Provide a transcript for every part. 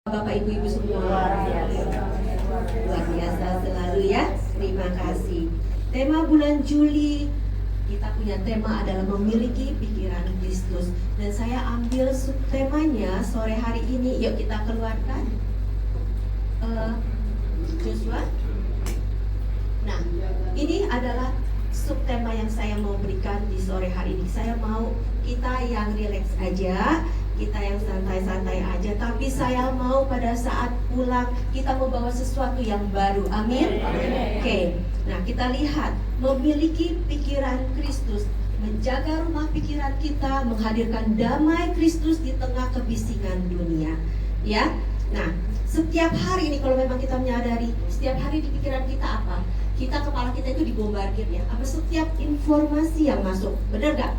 Bapak Ibu semua. Luar biasa selalu ya. Terima kasih. Tema bulan Juli kita punya tema adalah memiliki pikiran Kristus. Dan saya ambil subtemanya sore hari ini. Yuk kita keluarkan Joshua. Nah, ini adalah subtema yang saya mau berikan di sore hari ini. Saya mau kita yang rileks aja, kita yang santai-santai aja, tapi saya mau pada saat pulang kita membawa sesuatu yang baru. Amin. Oke. Nah, kita lihat memiliki pikiran Kristus, menjaga rumah pikiran kita, menghadirkan damai Kristus di tengah kebisingan dunia. Ya. Nah, setiap hari ini kalau memang kita menyadari, setiap hari di pikiran kita apa? Kepala kita itu dibombardir ya, apa setiap informasi yang masuk. Benar gak?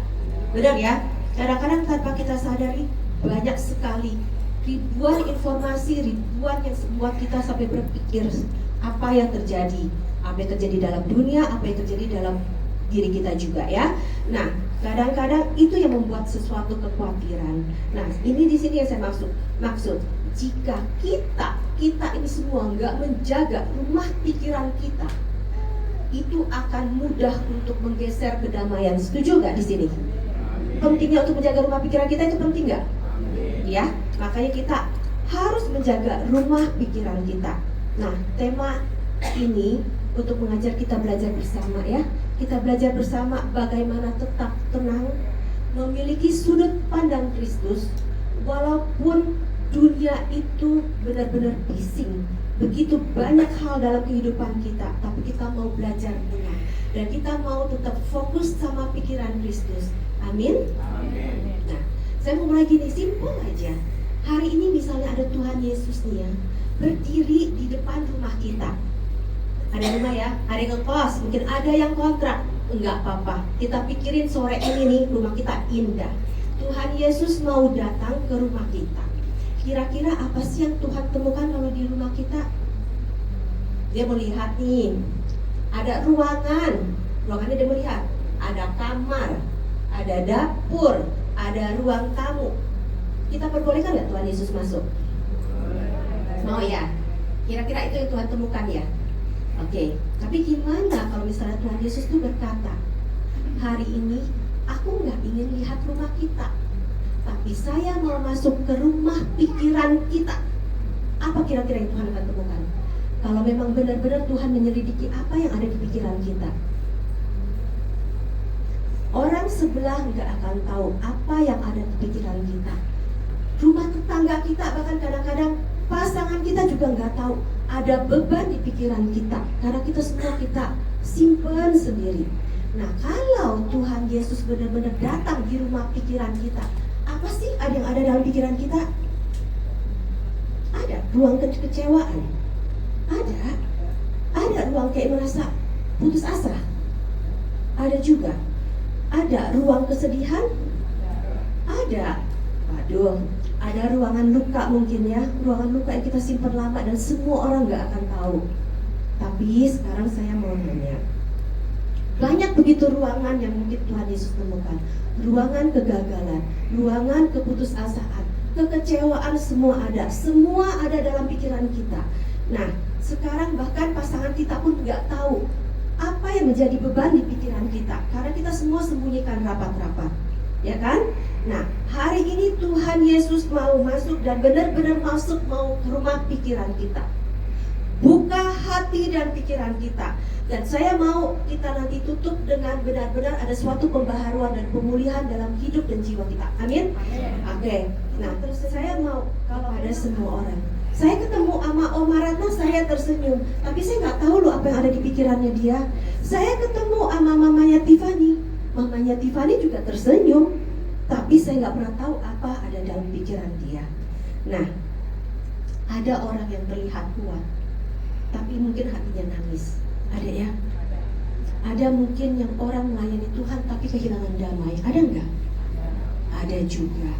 Benar ya? Kadang-kadang tanpa kita sadari banyak sekali ribuan informasi, ribuan yang membuat kita sampai berpikir apa yang terjadi dalam dunia, apa yang terjadi dalam diri kita juga ya. Nah, kadang-kadang itu yang membuat sesuatu kekhawatiran. Nah, ini di sini yang saya maksud jika kita ini semua nggak menjaga rumah pikiran kita, itu akan mudah untuk menggeser kedamaian. Setuju nggak di sini? Pentingnya untuk menjaga rumah pikiran kita itu penting nggak? Ya, makanya kita harus menjaga rumah pikiran kita. Nah, tema ini untuk mengajar kita belajar bersama ya. Kita belajar bersama bagaimana tetap tenang, memiliki sudut pandang Kristus, walaupun dunia itu benar-benar bising. Begitu banyak hal dalam kehidupan kita, tapi kita mau belajar tenang dan kita mau tetap fokus sama pikiran Kristus. Amin. Amin. Nah, saya mau mulai gini, simpel aja. Hari ini misalnya ada Tuhan Yesus nih ya, berdiri di depan rumah kita. Ada rumah ya, ada yang ngekos, mungkin ada yang kontrak. Enggak apa-apa, kita pikirin sore ini nih rumah kita indah. Tuhan Yesus mau datang ke rumah kita. Kira-kira apa sih yang Tuhan temukan kalau di rumah kita? Dia melihat nih, ada ruangannya dia melihat. Ada kamar, ada dapur, ada ruang tamu. Kita perbolehkan nggak Tuhan Yesus masuk? Mau ya? Kira-kira itu yang Tuhan temukan ya? Oke, tapi gimana kalau misalnya Tuhan Yesus itu berkata, hari ini aku nggak ingin lihat rumah kita, tapi saya mau masuk ke rumah pikiran kita. Apa kira-kira yang Tuhan akan temukan? Kalau memang benar-benar Tuhan menyelidiki apa yang ada di pikiran kita, orang sebelah nggak akan tahu apa yang ada di pikiran kita. Rumah tetangga kita, bahkan kadang-kadang pasangan kita juga nggak tahu ada beban di pikiran kita, karena kita semua kita simpan sendiri. Nah, kalau Tuhan Yesus benar-benar datang di rumah pikiran kita, apa sih yang ada dalam pikiran kita? Ada ruang kekecewaan, ada ruang kayak merasa putus asa, ada juga ada ruang kesedihan, ada ruangan luka mungkin ya, ruangan luka yang kita simpan lama dan semua orang gak akan tahu. Tapi sekarang saya mau nanya, banyak begitu ruangan yang mungkin Tuhan Yesus temukan. Ruangan kegagalan, ruangan keputusasaan, kekecewaan, semua ada dalam pikiran kita. Nah, sekarang bahkan pasangan kita pun gak tahu apa yang menjadi beban di pikiran kita, karena kita semua sembunyikan rapat-rapat, ya kan? Nah, hari ini Tuhan Yesus mau masuk dan benar-benar mau ke rumah pikiran kita, buka hati dan pikiran kita. Dan saya mau kita nanti tutup dengan benar-benar ada suatu pembaharuan dan pemulihan dalam hidup dan jiwa kita. Amin? Oke. Nah, terus saya mau, kalau ada semua orang, saya ketemu sama Oma Ratna, saya tersenyum, tapi saya nggak tahu loh apa yang ada di pikirannya dia. Saya ketemu sama mamanya Tiffany juga tersenyum, tapi saya nggak pernah tahu apa ada dalam pikiran dia. Nah, ada orang yang terlihat kuat, tapi mungkin hatinya nangis. Ada ya? Ada mungkin yang orang melayani Tuhan tapi kehilangan damai. Ada enggak? Ada juga.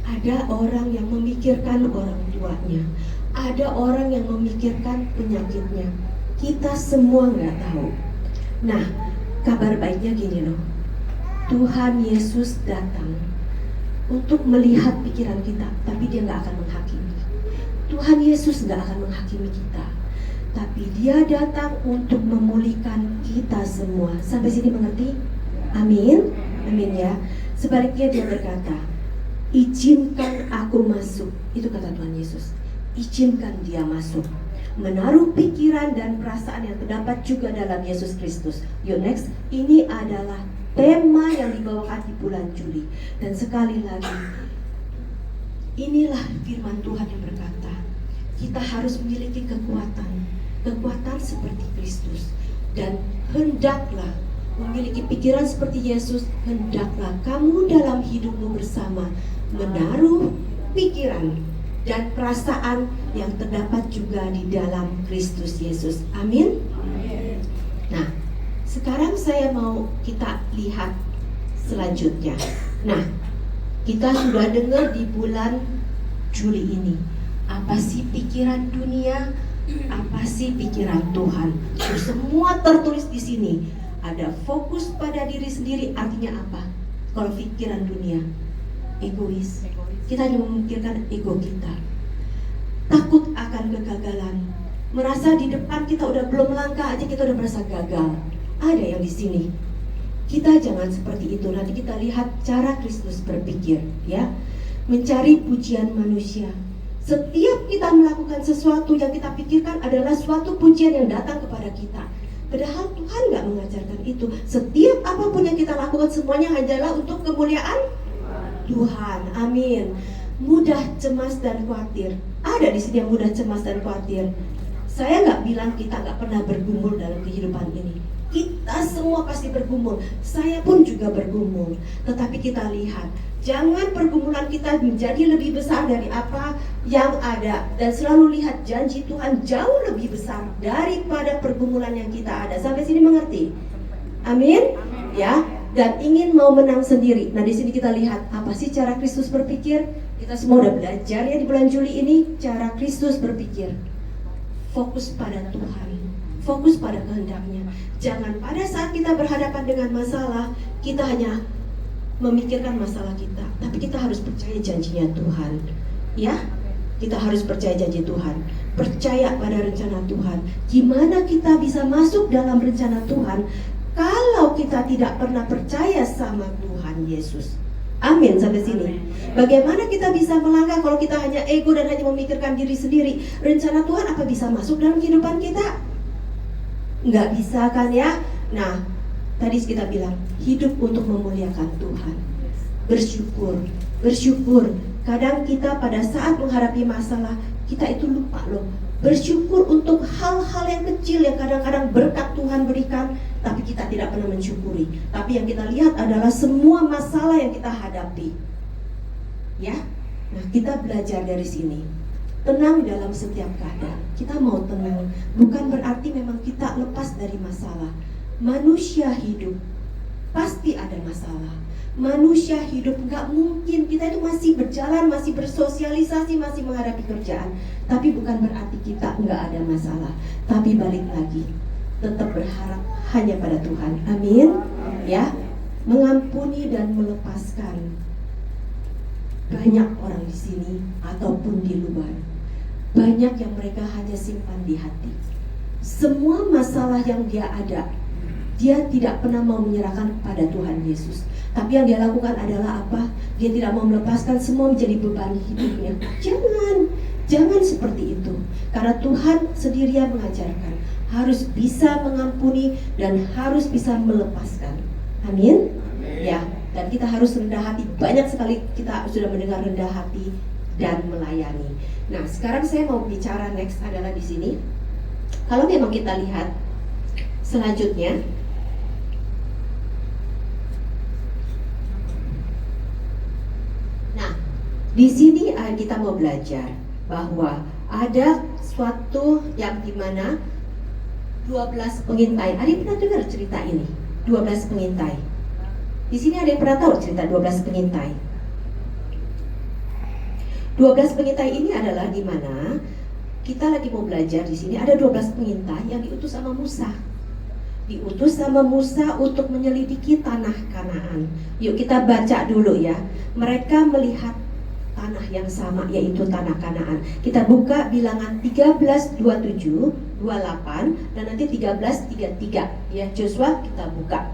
Ada orang yang memikirkan orang tuanya, ada orang yang memikirkan penyakitnya. Kita semua nggak tahu. Nah, kabar baiknya gini loh, Tuhan Yesus datang untuk melihat pikiran kita, tapi dia nggak akan menghakimi. Tuhan Yesus gak akan menghakimi kita, tapi Dia datang untuk memulihkan kita semua. Sampai sini mengerti? Amin. Amin ya. Sebaliknya Dia berkata, izinkan aku masuk. Itu kata Tuhan Yesus. Izinkan Dia masuk, menaruh pikiran dan perasaan yang terdapat juga dalam Yesus Kristus. Yuk next. Ini adalah tema yang dibawakan di bulan Juli. Dan sekali lagi, inilah firman Tuhan yang berkata, kita harus memiliki kekuatan seperti Kristus. Dan hendaklah memiliki pikiran seperti Yesus. Hendaklah kamu dalam hidupmu bersama menaruh pikiran dan perasaan yang terdapat juga di dalam Kristus Yesus. Amin. Nah, sekarang saya mau kita lihat selanjutnya. Nah, kita sudah dengar di bulan Juli ini, apa sih pikiran dunia, apa sih pikiran Tuhan. Semua tertulis di sini. Ada fokus pada diri sendiri, artinya apa? Kalau pikiran dunia, egois. Kita hanya memikirkan ego kita. Takut akan kegagalan. Merasa di depan kita udah belum langkah aja kita udah merasa gagal. Ada yang di sini. Kita jangan seperti itu. Nanti kita lihat cara Kristus berpikir, ya. Mencari pujian manusia. Setiap kita melakukan sesuatu yang kita pikirkan adalah suatu pujian yang datang kepada kita. Padahal Tuhan gak mengajarkan itu. Setiap apapun yang kita lakukan semuanya hanyalah untuk kemuliaan Tuhan. Amin. Mudah cemas dan khawatir. Ada di sini yang mudah cemas dan khawatir. Saya gak bilang kita gak pernah bergumul dalam kehidupan ini. Kita semua pasti bergumul. Saya pun juga bergumul. Tetapi kita lihat, jangan pergumulan kita menjadi lebih besar dari apa yang ada. Dan selalu lihat janji Tuhan jauh lebih besar daripada pergumulan yang kita ada. Sampai sini mengerti? Amin? Ya. Dan ingin mau menang sendiri. Nah, di sini kita lihat apa sih cara Kristus berpikir. Kita semua udah belajar ya di bulan Juli ini cara Kristus berpikir. Fokus pada Tuhan, fokus pada kehendaknya. Jangan pada saat kita berhadapan dengan masalah kita hanya memikirkan masalah kita, tapi kita harus percaya janjinya Tuhan. Ya, kita harus percaya janji Tuhan, percaya pada rencana Tuhan. Gimana kita bisa masuk dalam rencana Tuhan kalau kita tidak pernah percaya sama Tuhan Yesus? Amin, sampai sini. Bagaimana kita bisa melangkah kalau kita hanya ego dan hanya memikirkan diri sendiri? Rencana Tuhan apa bisa masuk dalam kehidupan kita? Nggak bisa kan ya? Nah, tadi kita bilang, hidup untuk memuliakan Tuhan. Bersyukur. Kadang kita pada saat menghadapi masalah, kita itu lupa loh. Bersyukur untuk hal-hal yang kecil yang kadang-kadang berkat Tuhan berikan, tapi kita tidak pernah mensyukuri. Tapi yang kita lihat adalah semua masalah yang kita hadapi. Ya, nah kita belajar dari sini. Tenang dalam setiap keadaan. Kita mau tenang, bukan berarti memang kita lepas dari masalah. Manusia hidup pasti ada masalah. Manusia hidup gak mungkin. Kita itu masih berjalan, masih bersosialisasi, masih menghadapi kerjaan. Tapi bukan berarti kita gak ada masalah. Tapi balik lagi, tetap berharap hanya pada Tuhan. Amin. Ya, mengampuni dan melepaskan. Banyak orang di sini ataupun di luar, banyak yang mereka hanya simpan di hati. Semua masalah yang dia ada, dia tidak pernah mau menyerahkan kepada Tuhan Yesus. Tapi yang dia lakukan adalah apa? Dia tidak mau melepaskan semua menjadi beban hidupnya. Jangan seperti itu. Karena Tuhan sendiri yang mengajarkan harus bisa mengampuni dan harus bisa melepaskan. Amin. Ya, dan kita harus rendah hati. Banyak sekali kita sudah mendengar rendah hati dan melayani. Nah, sekarang saya mau bicara next adalah di sini. Kalau memang kita lihat selanjutnya, di sini kita mau belajar bahwa ada suatu yang dimana 12 pengintai. Ada yang pernah dengar cerita ini? 12 pengintai. Di sini ada yang pernah tahu cerita 12 pengintai? 12 pengintai ini adalah dimana kita lagi mau belajar di sini ada 12 pengintai yang diutus sama Musa. Diutus sama Musa untuk menyelidiki tanah Kanaan. Yuk kita baca dulu ya. Mereka melihat tanah yang sama, yaitu tanah Kanaan. Kita buka Bilangan 13:27, 28 dan nanti 13:33 ya. Joshua kita buka.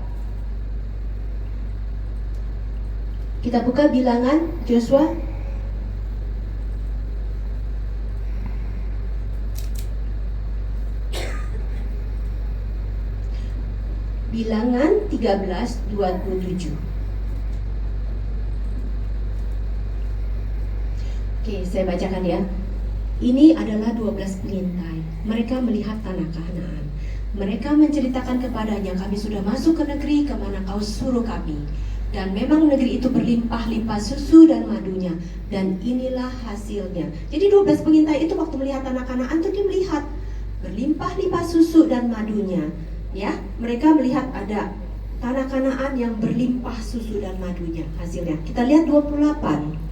Kita buka Bilangan Joshua Bilangan 13:27. Oke, saya bacakan ya. Ini adalah 12 pengintai. Mereka melihat tanah Kanaan. Mereka menceritakan kepadanya, kami sudah masuk ke negeri kemana kau suruh kami. Dan memang negeri itu berlimpah-limpah susu dan madunya. Dan inilah hasilnya. Jadi 12 pengintai itu waktu melihat tanah Kanaan itu dia melihat berlimpah-limpah susu dan madunya. Ya, mereka melihat ada tanah Kanaan yang berlimpah susu dan madunya hasilnya. Kita lihat 28.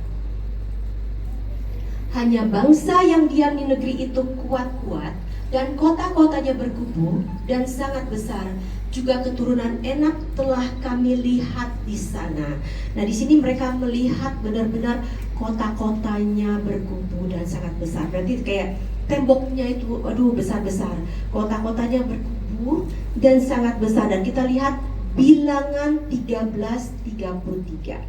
Hanya bangsa yang diam di negeri itu kuat-kuat dan kota-kotanya berkubu dan sangat besar. Juga keturunan Enak telah kami lihat di sana. Nah, di sini mereka melihat benar-benar kota-kotanya berkubu dan sangat besar. Berarti kayak temboknya itu, aduh besar-besar. Kota-kotanya berkubu dan sangat besar. Dan kita lihat Bilangan 13:33.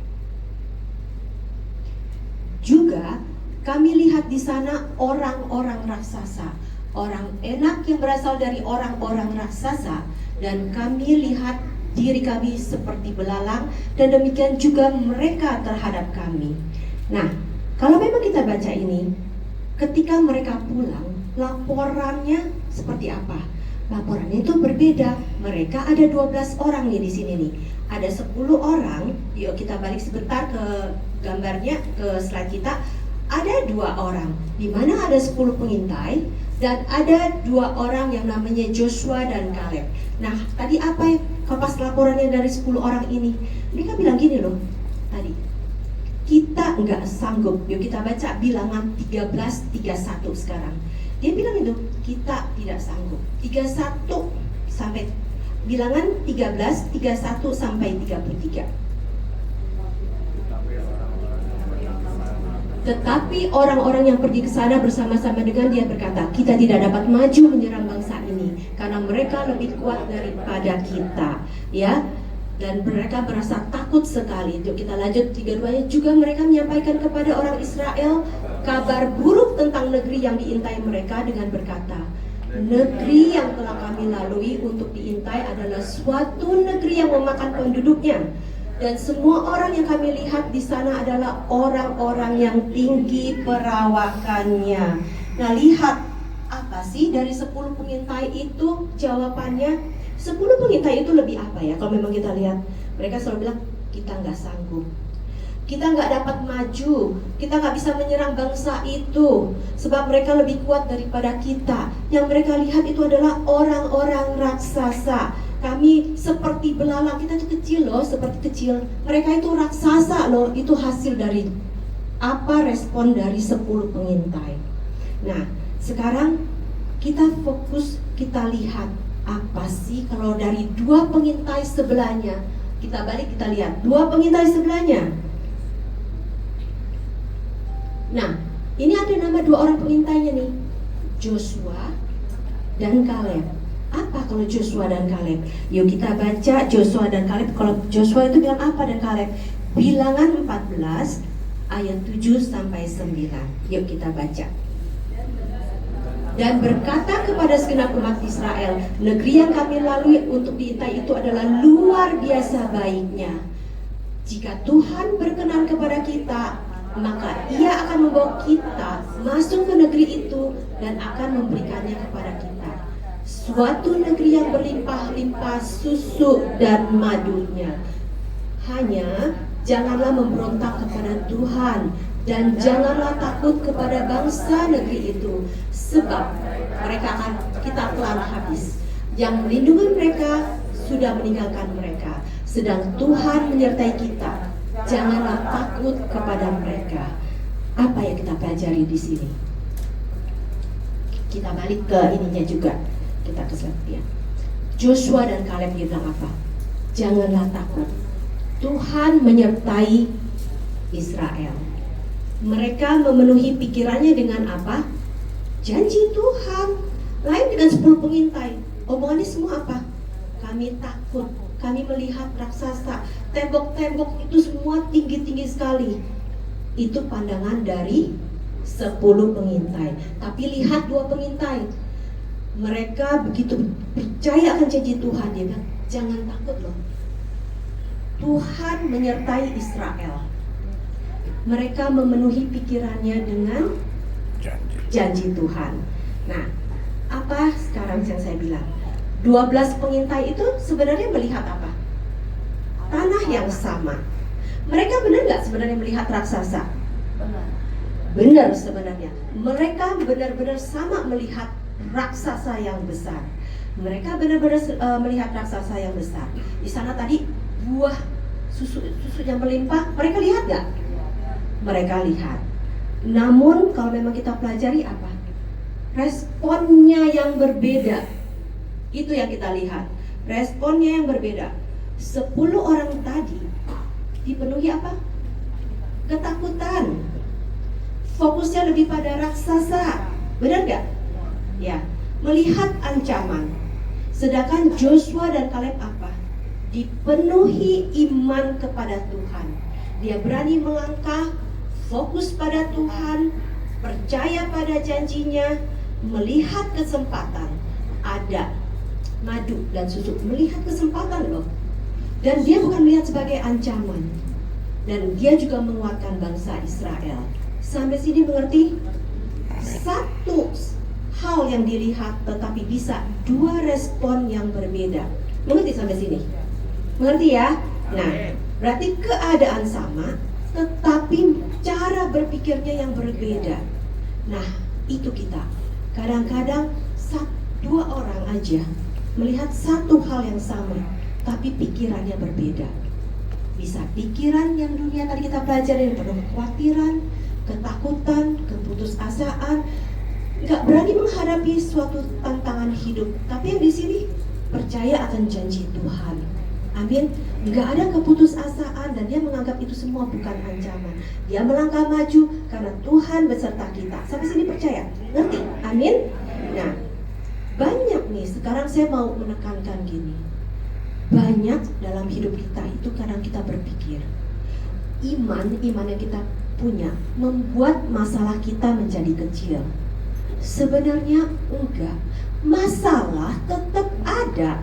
Juga kami lihat di sana orang-orang raksasa, orang Enak yang berasal dari orang-orang raksasa, dan kami lihat diri kami seperti belalang, dan demikian juga mereka terhadap kami. Nah, kalau memang kita baca ini, ketika mereka pulang, laporannya seperti apa? Laporannya itu berbeda. Mereka ada 12 orang nih di sini nih. Ada 10 orang. Yuk kita balik sebentar ke gambarnya, ke slide kita. Ada 2 orang, di mana ada 10 pengintai, dan ada 2 orang yang namanya Joshua dan Kaleb. Nah, tadi apa ya kapas laporannya dari 10 orang ini? Mereka bilang gini loh, tadi kita nggak sanggup. Yuk kita baca Bilangan 13:31 sekarang. Dia bilang itu, kita tidak sanggup. 31 sampai Bilangan 13:31 sampai 33. Tetapi orang-orang yang pergi ke sana bersama-sama dengan dia berkata, kita tidak dapat maju menyerang bangsa ini karena mereka lebih kuat daripada kita, ya. Dan mereka merasa takut sekali. Yuk kita lanjut 32-nya. Juga mereka menyampaikan kepada orang Israel kabar buruk tentang negeri yang diintai mereka dengan berkata, negeri yang telah kami lalui untuk diintai adalah suatu negeri yang memakan penduduknya. Dan semua orang yang kami lihat di sana adalah orang-orang yang tinggi perawakannya. Nah, lihat apa sih dari 10 pengintai itu jawabannya? 10 pengintai itu lebih apa ya? Kalau memang kita lihat, mereka selalu bilang kita nggak sanggup, kita nggak dapat maju, kita nggak bisa menyerang bangsa itu, sebab mereka lebih kuat daripada kita. Yang mereka lihat itu adalah orang-orang raksasa. Kami seperti belalang, kita itu kecil loh, seperti kecil. Mereka itu raksasa loh. Itu hasil dari apa respon dari 10 pengintai. Nah, sekarang kita fokus, kita lihat apa sih kalau dari 2 pengintai sebelahnya. Kita balik, kita lihat 2 pengintai sebelahnya. Nah, ini ada nama 2 orang pengintainya nih, Joshua dan Kaleb. Apa kalau Joshua dan Kaleb? Yuk kita baca Joshua dan Kaleb. Kalau Joshua itu bilang apa dan Kaleb? Bilangan 14 ayat 7 sampai 9. Yuk kita baca. Dan berkata kepada segenap umat Israel, negeri yang kami lalui untuk diintai itu adalah luar biasa baiknya. Jika Tuhan berkenan kepada kita, maka Ia akan membawa kita masuk ke negeri itu dan akan memberikannya kepada kita. Suatu negeri yang berlimpah-limpah susu dan madunya. Hanya janganlah memberontak kepada Tuhan dan janganlah takut kepada bangsa negeri itu, sebab mereka kita telah habis. Yang melindungi mereka sudah meninggalkan mereka, sedang Tuhan menyertai kita. Janganlah takut kepada mereka. Apa yang kita pelajari di sini? Kita balik ke ininya juga. Kita ke slide. Joshua dan Kaleb dia bilang apa? Janganlah takut. Tuhan menyertai Israel. Mereka memenuhi pikirannya dengan apa? Janji Tuhan. Lain dengan 10 pengintai. Omongannya semua apa? Kami takut, kami melihat raksasa, tembok-tembok itu semua tinggi-tinggi sekali. Itu pandangan dari 10 pengintai. Tapi lihat 2 pengintai. Mereka begitu percaya akan janji Tuhan. Dia bilang, jangan takut loh, Tuhan menyertai Israel. Mereka memenuhi pikirannya dengan janji Tuhan. Nah, apa sekarang yang saya bilang? 12 pengintai itu sebenarnya melihat apa? Tanah yang sama. Mereka benar nggak sebenarnya melihat raksasa? Benar sebenarnya. Mereka benar-benar sama melihat raksasa yang besar. Mereka benar-benar melihat raksasa yang besar. Di sana tadi buah susu yang melimpah, mereka lihat nggak? Mereka lihat. Namun kalau memang kita pelajari apa? Responnya yang berbeda. Itu yang kita lihat. Responnya yang berbeda. 10 orang tadi dipenuhi apa? Ketakutan. Fokusnya lebih pada raksasa. Benar gak? Ya, melihat ancaman. Sedangkan Joshua dan Kaleb apa? Dipenuhi iman kepada Tuhan. Dia berani melangkah, fokus pada Tuhan, percaya pada janjinya, melihat kesempatan. Ada madu dan susu, melihat kesempatan loh. Dan dia bukan melihat sebagai ancaman. Dan dia juga menguatkan bangsa Israel. Sampai sini mengerti? Satu hal yang dilihat, tetapi bisa 2 respon yang berbeda. Mengerti sampai sini? Mengerti ya? Nah, berarti keadaan sama, tetapi cara berpikirnya yang berbeda. Nah, itu kita. Kadang-kadang 2 orang aja melihat satu hal yang sama, tapi pikirannya berbeda. Bisa pikiran yang dunia tadi kita pelajari, yang penuh kekhawatiran, ketakutan, keputusasaan, nggak berani menghadapi suatu tantangan hidup. Tapi yang di sini percaya akan janji Tuhan. Amin. Nggak ada keputusasaan dan dia menganggap itu semua bukan ancaman. Dia melangkah maju karena Tuhan beserta kita. Sampai sini percaya, ngerti? Amin. Nah, banyak nih, sekarang saya mau menekankan gini. Banyak dalam hidup kita itu kadang kita berpikir iman yang kita punya membuat masalah kita menjadi kecil. Sebenarnya enggak. Masalah tetap ada.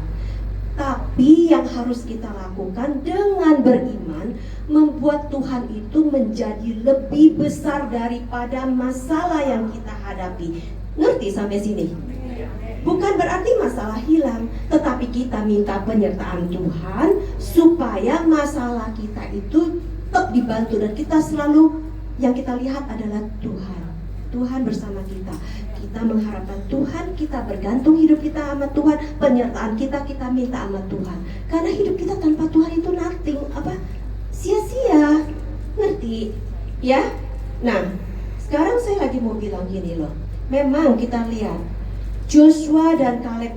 Tapi yang harus kita lakukan dengan beriman membuat Tuhan itu menjadi lebih besar daripada masalah yang kita hadapi. Ngerti sampai sini? Bukan berarti masalah hilang, tetapi kita minta penyertaan Tuhan supaya masalah kita itu tetap dibantu. Dan kita selalu, yang kita lihat adalah Tuhan. Tuhan bersama kita. Kita mengharapkan Tuhan, kita bergantung hidup kita sama Tuhan. Penyertaan kita minta sama Tuhan. Karena hidup kita tanpa Tuhan itu nothing, sia-sia. Ngerti? Ya? Nah, sekarang saya lagi mau bilang gini loh. Memang kita lihat Joshua dan Kaleb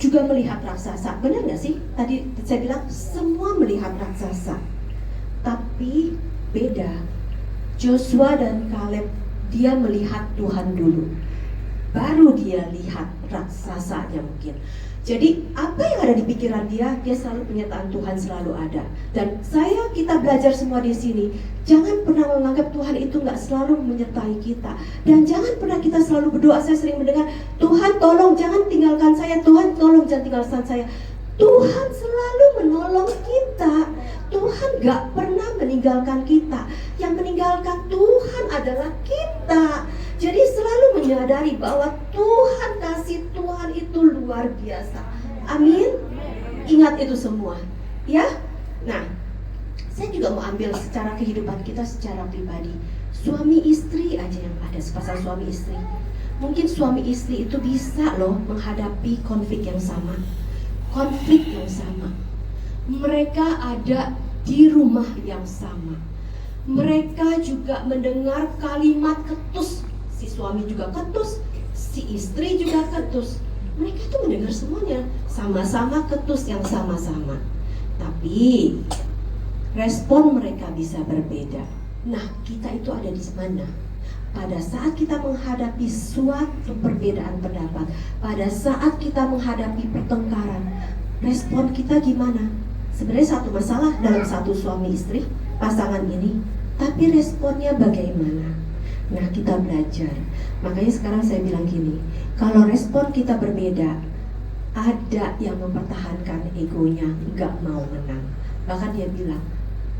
juga melihat raksasa. Benar gak sih? Tadi saya bilang semua melihat raksasa. Tapi beda. Joshua dan Kaleb, dia melihat Tuhan dulu, baru dia lihat raksasanya mungkin. Jadi apa yang ada di pikiran dia selalu penyertaan Tuhan selalu ada. Dan kita belajar semua di sini, jangan pernah menganggap Tuhan itu nggak selalu menyertai kita. Dan jangan pernah kita selalu berdoa. Saya sering mendengar, Tuhan tolong jangan tinggalkan saya, Tuhan tolong jangan tinggalkan saya. Tuhan selalu menolong kita. Tuhan gak pernah meninggalkan kita. Yang meninggalkan Tuhan adalah kita. Jadi selalu menyadari bahwa Tuhan, kasih Tuhan itu luar biasa. Amin. Ingat itu semua, ya. Nah, saya juga mau ambil secara kehidupan kita secara pribadi. Suami istri aja yang ada, sepasang suami istri. Mungkin suami istri itu bisa loh menghadapi konflik yang sama. Konflik yang sama. Mereka ada di rumah yang sama. Mereka juga mendengar kalimat ketus. Si suami juga ketus, si istri juga ketus. Mereka itu mendengar semuanya, sama-sama ketus yang sama-sama. Tapi respon mereka bisa berbeda. Nah, kita itu ada di mana? Pada saat kita menghadapi suatu perbedaan pendapat, pada saat kita menghadapi pertengkaran, respon kita gimana? Sebenarnya satu masalah dalam satu suami istri, pasangan ini, tapi responnya bagaimana? Nah, kita belajar. Makanya sekarang saya bilang gini, kalau respon kita berbeda, ada yang mempertahankan egonya, nggak mau menang. Bahkan dia bilang,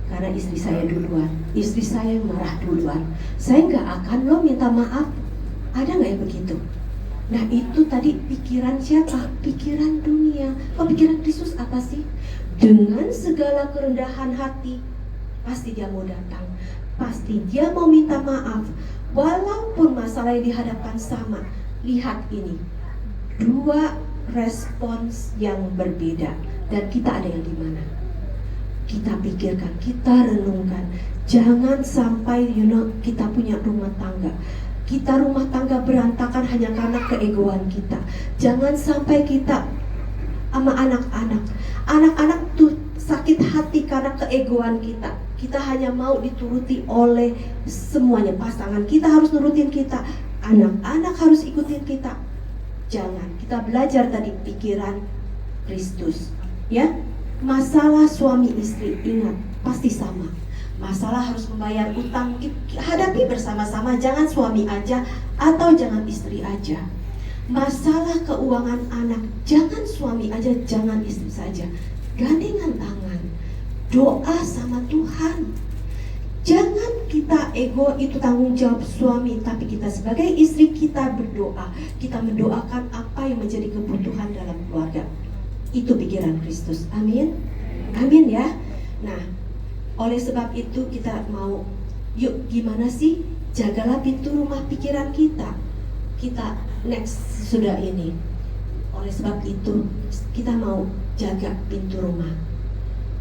karena istri saya duluan, istri saya yang marah duluan, saya nggak akan lo minta maaf. Ada nggak yang begitu? Nah, itu tadi pikiran siapa? Pikiran dunia. Oh, pikiran Kristus apa sih? Dengan segala kerendahan hati, pasti dia mau datang, pasti dia mau minta maaf. Walaupun masalah yang dihadapkan sama. Lihat ini, dua respons yang berbeda, dan kita ada yang di mana? Kita pikirkan, kita renungkan. Jangan sampai kita punya rumah tangga, kita rumah tangga berantakan hanya karena keegoan kita. Jangan sampai kita sama anak-anak tuh sakit hati karena keegoan kita. Kita hanya mau dituruti oleh semuanya. Pasangan kita harus nurutin kita, anak-anak harus ikutin kita. Jangan, kita belajar tadi pikiran Kristus, ya. Masalah suami istri, ingat, pasti sama. Masalah harus membayar utang, hadapi bersama-sama. Jangan suami aja atau jangan istri aja. Masalah keuangan anak, jangan suami aja, jangan istri saja. Gandengan tangan, doa sama Tuhan. Jangan kita ego itu tanggung jawab suami, tapi kita sebagai istri kita berdoa. Kita mendoakan apa yang menjadi kebutuhan dalam keluarga. Itu pikiran Kristus. Amin. Amin ya. Nah, oleh sebab itu kita mau, yuk gimana sih? Jagalah pintu rumah pikiran kita. Kita next sudah ini. Oleh sebab itu kita mau jaga pintu rumah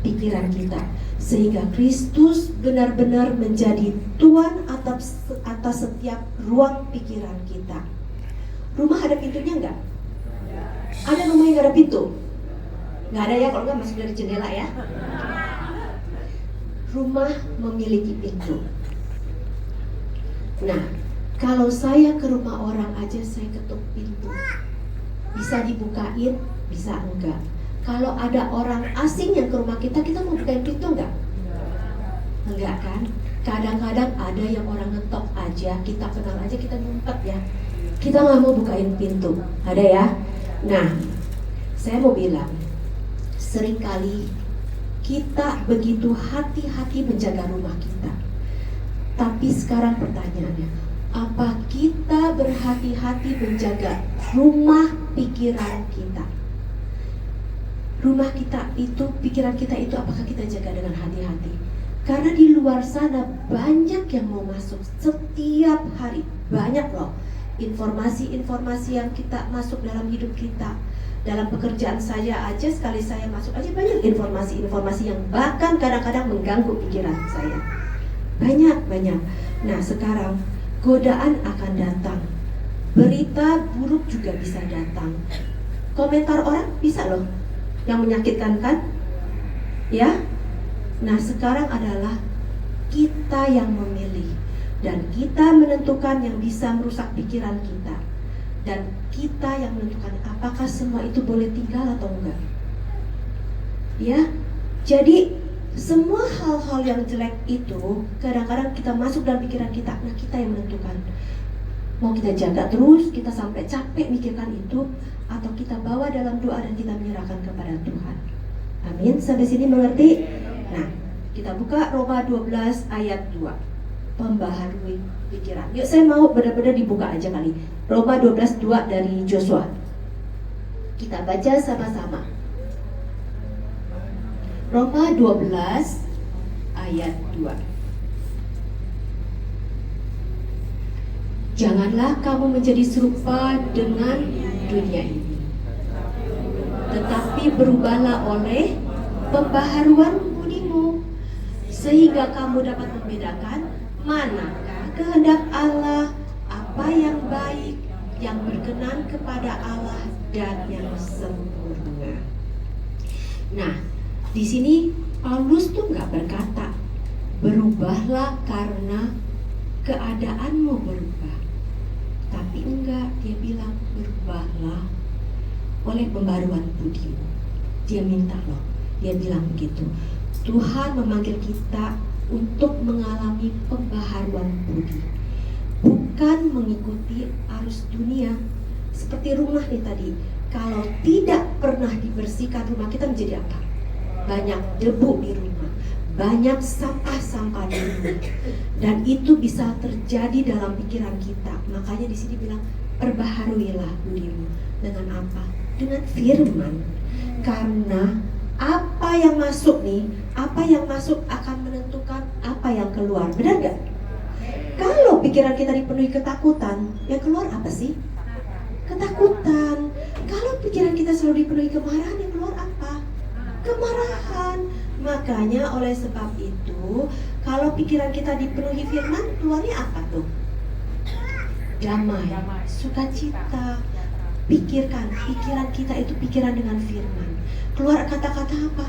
pikiran kita, sehingga Kristus benar-benar menjadi Tuhan atas setiap ruang pikiran kita. Rumah ada pintunya enggak? Ada rumah yang gak ada pintu? Nggak ada ya, kalau nggak masuk dari jendela ya. Rumah memiliki pintu. Nah, kalau saya ke rumah orang aja saya ketuk pintu, bisa dibukain, bisa enggak. Kalau ada orang asing yang ke rumah kita mau bukain pintu enggak? Enggak kan? Kadang-kadang ada yang orang ngetok aja, kita kenal aja, kita ngumpet ya. Kita nggak mau bukain pintu, ada ya. Nah, saya mau bilang, seringkali kita begitu hati-hati menjaga rumah kita. Tapi sekarang pertanyaannya, apa kita berhati-hati menjaga rumah pikiran kita? Rumah kita itu, pikiran kita itu, apakah kita jaga dengan hati-hati? Karena di luar sana banyak yang mau masuk setiap hari. Banyak loh informasi-informasi yang kita masuk dalam hidup kita. Dalam pekerjaan saya aja, sekali saya masuk aja banyak informasi-informasi yang bahkan kadang-kadang mengganggu pikiran saya. Banyak. Nah, sekarang godaan akan datang, berita buruk juga bisa datang, komentar orang bisa loh yang menyakitkan kan? Ya. Nah, sekarang adalah kita yang memilih, dan kita menentukan yang bisa merusak pikiran kita. Dan kita yang menentukan apakah semua itu boleh tinggal atau enggak. Ya, jadi semua hal-hal yang jelek itu kadang-kadang kita masuk dalam pikiran kita. Nah, kita yang menentukan. Mau kita jaga terus, kita sampai capek mikirkan itu, atau kita bawa dalam doa dan kita menyerahkan kepada Tuhan. Amin, sampai sini mengerti? Nah, kita buka Roma 12 ayat 2. Pembaharui pikiran. Yuk, saya mau benar-benar dibuka aja kali. Roma 12:2 dari Joshua. Kita baca sama-sama. Roma 12 ayat 2. Janganlah kamu menjadi serupa dengan dunia ini, tetapi berubahlah oleh pembaharuan budimu, sehingga kamu dapat membedakan manakah kehendak Allah, apa yang baik, yang berkenan kepada Allah, dan yang sempurna. Nah, di sini Paulus tuh nggak berkata berubahlah karena keadaanmu berubah. Tapi enggak, dia bilang berubahlah oleh pembaruan budimu. Dia minta loh, dia bilang begitu. Tuhan memanggil kita untuk mengalami pembaharuan budi, bukan mengikuti arus dunia. Seperti rumah nih tadi, kalau tidak pernah dibersihkan, rumah kita menjadi apa? Banyak debu di rumah, banyak sampah-sampah di rumah, dan itu bisa terjadi dalam pikiran kita. Makanya di sini bilang perbaharuilah budimu. Dengan apa? Dengan firman. Karena apa yang masuk nih, apa yang masuk akan menentukan apa yang keluar. Benar gak? Kalau pikiran kita dipenuhi ketakutan, yang keluar apa sih? Ketakutan. Kalau pikiran kita selalu dipenuhi kemarahan, yang keluar apa? Kemarahan. Makanya oleh sebab itu, kalau pikiran kita dipenuhi firman, keluarnya apa tuh? Damai, sukacita. Pikirkan, pikiran kita itu pikiran dengan firman. Keluar kata-kata apa?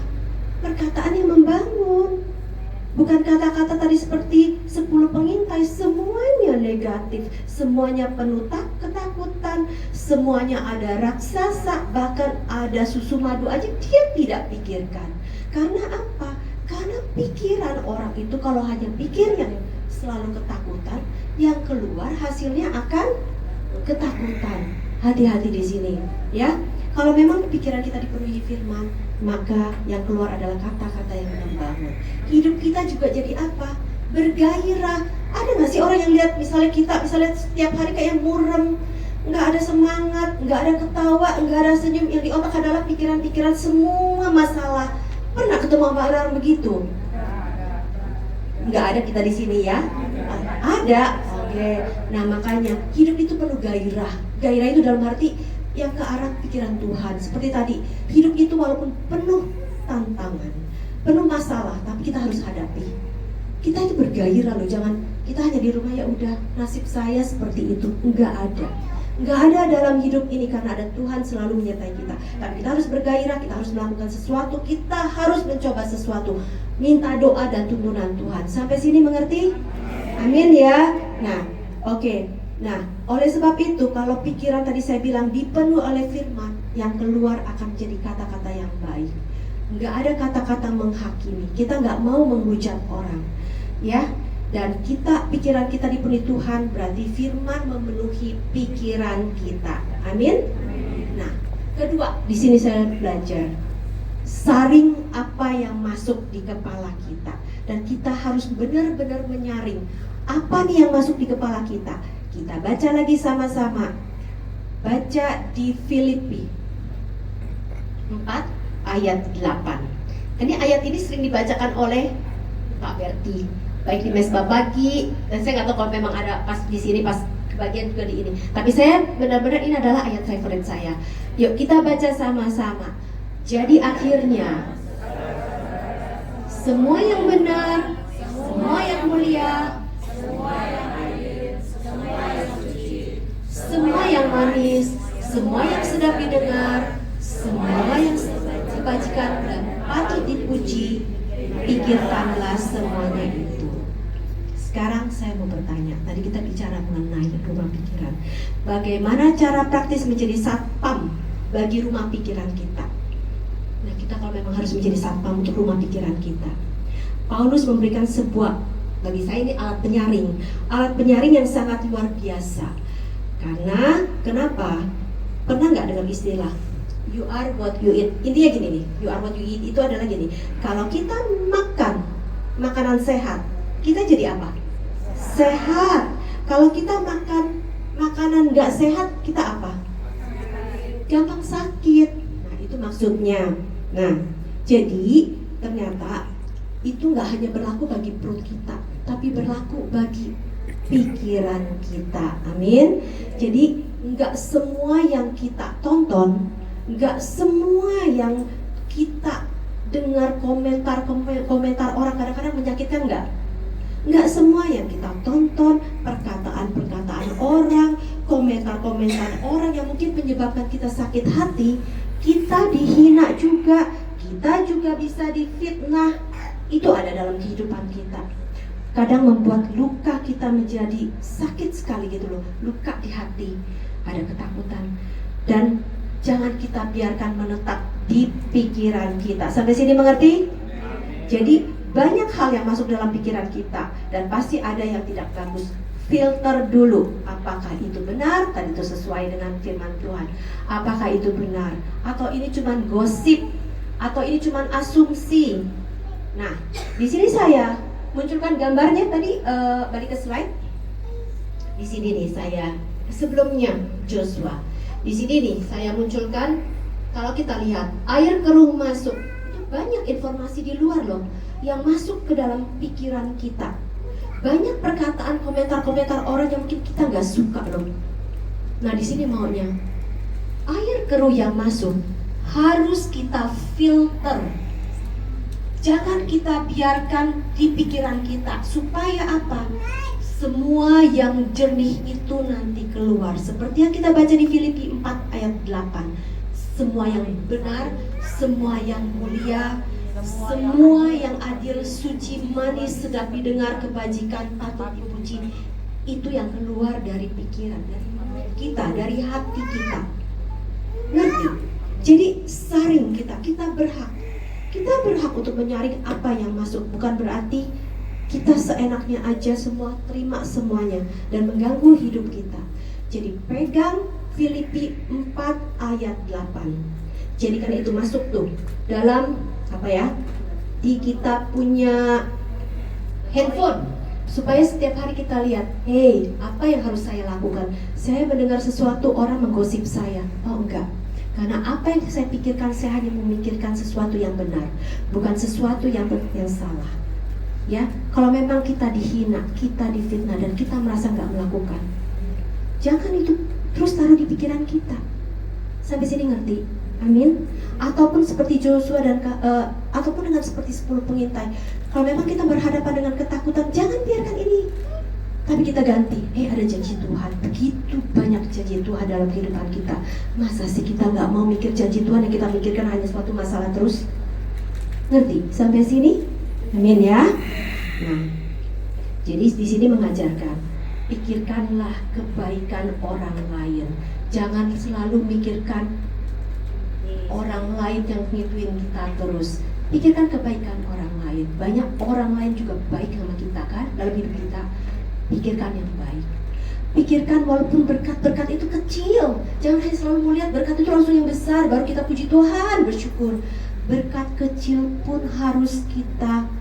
Perkataan yang membangun. Bukan kata-kata tadi seperti 10 pengintai, semuanya negatif, semuanya penuh ketakutan, semuanya ada raksasa, bahkan ada susu madu aja dia tidak pikirkan. Karena apa? Karena pikiran orang itu kalau hanya pikirnya selalu ketakutan, yang keluar hasilnya akan ketakutan. Hati-hati di sini, ya. Kalau memang pikiran kita dipenuhi firman, maka yang keluar adalah kata-kata yang membangun. Hidup kita juga jadi apa? Bergairah. Ada nggak sih orang yang lihat misalnya setiap hari kayak murem, nggak ada semangat, nggak ada ketawa, nggak ada senyum, yang di otak adalah pikiran-pikiran semua masalah. Pernah ketemu sama orang begitu? Nggak ada kita di sini ya? Ada. Oke. Nah makanya hidup itu perlu gairah. Gairah itu dalam arti yang ke arah pikiran Tuhan. Seperti tadi, hidup itu walaupun penuh tantangan, penuh masalah, tapi kita harus hadapi. Kita itu bergairah loh, jangan kita hanya di rumah ya udah nasib saya seperti itu. Enggak ada dalam hidup ini, karena ada Tuhan selalu menyertai kita. Tapi kita harus bergairah, kita harus melakukan sesuatu, kita harus mencoba sesuatu, minta doa dan tuntunan Tuhan. Sampai sini mengerti? Amin ya. Nah, oke. Nah, oleh sebab itu, kalau pikiran tadi saya bilang dipenuhi oleh firman, yang keluar akan jadi kata-kata yang baik. Nggak ada kata-kata menghakimi. Kita nggak mau menghujat orang, ya. Dan pikiran kita dipenuhi Tuhan, berarti firman memenuhi pikiran kita. Amin. Nah, kedua, di sini saya belajar saring apa yang masuk di kepala kita, dan kita harus benar-benar menyaring apa nih yang masuk di kepala kita. Kita baca lagi sama-sama. Baca di Filipi 4 ayat 8. Ini ayat ini sering dibacakan oleh Pak Berti, baik di mesbah pagi, dan saya nggak tahu kalau memang ada pas di sini, pas kebagian juga di ini. Tapi saya benar-benar ini adalah ayat favorit saya. Yuk kita baca sama-sama. Jadi akhirnya semua yang benar, semua yang mulia, semua yang manis, semua yang sedap didengar, semua yang kebajikan dan patut dipuji, pikirkanlah semuanya itu. Sekarang saya mau bertanya, tadi kita bicara mengenai rumah pikiran. Bagaimana cara praktis menjadi satpam bagi rumah pikiran kita? Nah, kita kalau memang harus menjadi satpam untuk rumah pikiran kita, Paulus memberikan sebuah, bagi saya ini alat penyaring yang sangat luar biasa. Karena, kenapa? Pernah nggak dengar istilah you are what you eat? Intinya gini nih, you are what you eat itu adalah gini. Kalau kita makan makanan sehat, kita jadi apa? Sehat. Kalau kita makan makanan nggak sehat, kita apa? Gampang sakit. Nah, itu maksudnya. Nah, jadi ternyata itu nggak hanya berlaku bagi perut kita, tapi berlaku bagi pikiran kita. Amin. Jadi nggak semua yang kita tonton, nggak semua yang kita dengar komentar orang kadang-kadang menyakitkan, nggak semua yang kita tonton, perkataan orang, komentar orang yang mungkin menyebabkan kita sakit hati, kita dihina juga, kita juga bisa difitnah. Itu ada dalam kehidupan kita. Kadang membuat luka kita menjadi sakit sekali gitu loh. Luka di hati, ada ketakutan. Dan jangan kita biarkan menetap di pikiran kita. Sampai sini mengerti? Jadi banyak hal yang masuk dalam pikiran kita, dan pasti ada yang tidak bagus. Filter dulu, apakah itu benar, tadi itu sesuai dengan firman Tuhan. Apakah itu benar, atau ini cuma gosip, atau ini cuma asumsi. Nah, di sini saya munculkan gambarnya tadi, balik ke slide. Di sini nih saya sebelumnya Joshua. Di sini nih saya munculkan, kalau kita lihat air keruh masuk, itu banyak informasi di luar loh yang masuk ke dalam pikiran kita. Banyak perkataan, komentar-komentar orang yang mungkin kita nggak suka loh. Nah di sini maunya air keruh yang masuk harus kita filter. Jangan kita biarkan di pikiran kita. Supaya apa? Semua yang jernih itu nanti keluar. Seperti yang kita baca di Filipi 4 ayat 8. Semua yang benar, semua yang mulia, semua yang adil, suci, manis, sedap didengar, kebajikan, patut dipuji. Itu yang keluar dari pikiran, dari mulut kita, dari hati kita. Ngerti? Jadi saring kita berhak. Kita berhak untuk menyaring apa yang masuk. Bukan berarti kita seenaknya aja semua terima semuanya dan mengganggu hidup kita. Jadi pegang Filipi 4 ayat 8. Jadikan itu masuk tuh dalam apa ya? Di kita punya handphone, supaya setiap hari kita lihat, hey, apa yang harus saya lakukan? Saya mendengar sesuatu, orang menggosip saya. Oh enggak. Karena apa yang saya pikirkan, saya hanya memikirkan sesuatu yang benar, bukan sesuatu yang salah. Ya, kalau memang kita dihina, kita difitnah, dan kita merasa nggak melakukan, jangan itu terus taruh di pikiran kita. Sampai sini ngerti? Amin. Ataupun seperti Joshua dan ataupun dengan seperti 10 pengintai. Kalau memang kita berhadapan dengan ketakutan, jangan biarkan ini. Tapi kita ganti, ada janji Tuhan. Begitu banyak janji Tuhan dalam kehidupan kita. Masa sih kita nggak mau mikir janji Tuhan, yang kita mikirkan hanya suatu masalah terus? Ngerti? Sampai sini? Amin ya. Nah, jadi di sini mengajarkan, pikirkanlah kebaikan orang lain. Jangan selalu mikirkan orang lain yang ngituin kita terus. Pikirkan kebaikan orang lain. Banyak orang lain juga baik sama kita kan dalam hidup kita. Pikirkan yang baik. Pikirkan walaupun berkat-berkat itu kecil. Jangan hanya selalu melihat berkat itu langsung yang besar baru kita puji Tuhan, bersyukur. Berkat kecil pun harus kita